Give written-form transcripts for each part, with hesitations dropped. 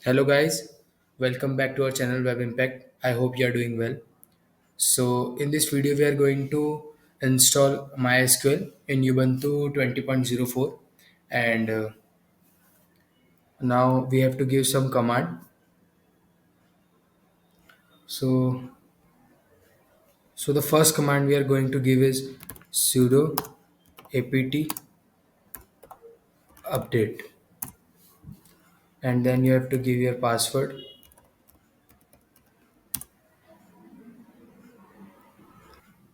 Hello guys, welcome back to our channel Web Impact. I hope you are doing well. So in this video we are going to install MySQL in Ubuntu 20.04 and now we have to give some command. So the first command we are going to give is sudo apt update, and then you have to give your password,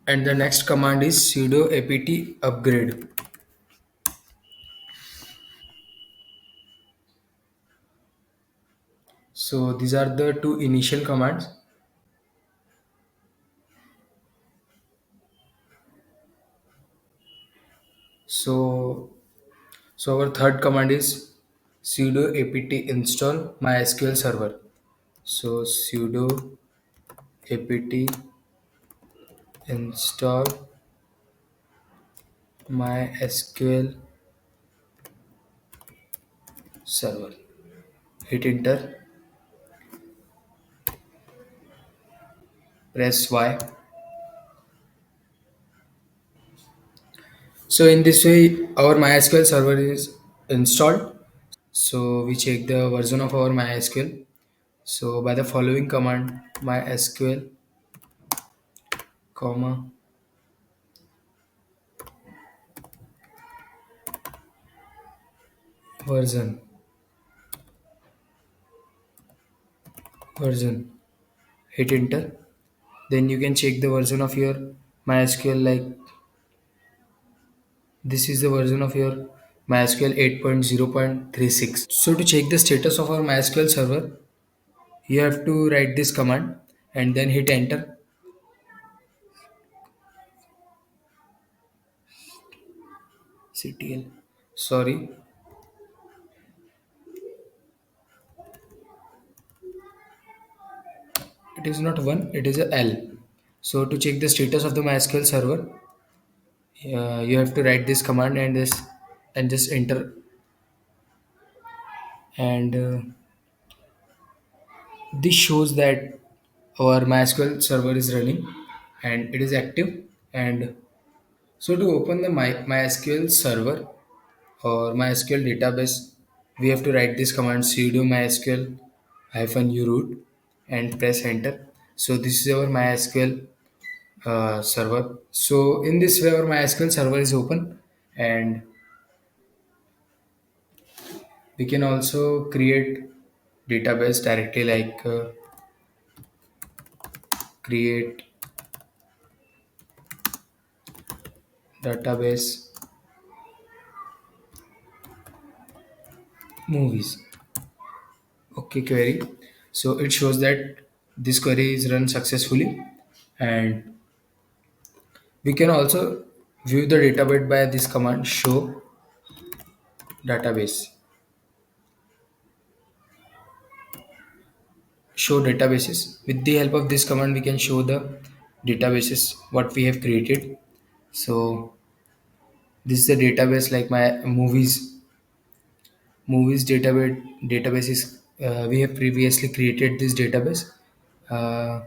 and the next command is sudo apt upgrade. So these are the two initial commands. So our third command is sudo apt install MySQL server. So sudo apt install MySQL server. Hit enter, press Y. So in this way our MySQL server is installed. So we check the version of our MySQL. So by the following command MySQL comma version version, hit enter. Then you can check the version of your MySQL, like this is the version of your MySQL 8.0.36. So to check the status of our MySQL server, you have to write this command and then hit enter. CTL. Sorry, it is not one, it is a L. So to check the status of the MySQL server, you have to write this command and just enter, and this shows that our MySQL server is running and it is active. And so to open the MySQL server or MySQL database, we have to write this command sudo MySQL -u root and press enter. So this is our MySQL server. So in this way our MySQL server is open, and we can also create database directly, like create database movies. Okay, query. So it shows that this query is run successfully, and we can also view the database by this command show database. Show databases. With the help of this command, we can show the databases what we have created. So this is the database, like my movies database is we have previously created this database. Uh,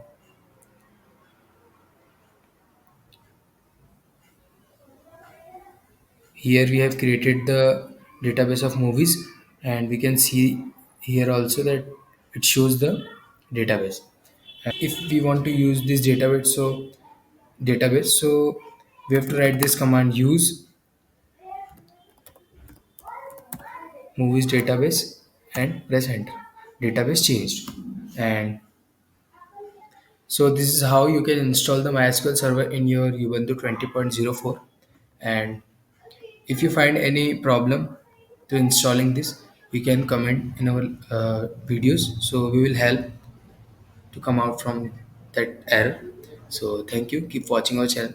Here we have created the database of movies, and we can see here also that it shows the database. If we want to use this database, so we have to write this command use movies database and press enter. Database changed. And so this is how you can install the MySQL server in your Ubuntu 20.04. And if you find any problem to installing this, you can comment in our videos, so we will help to come out from that error. So thank you, keep watching our channel.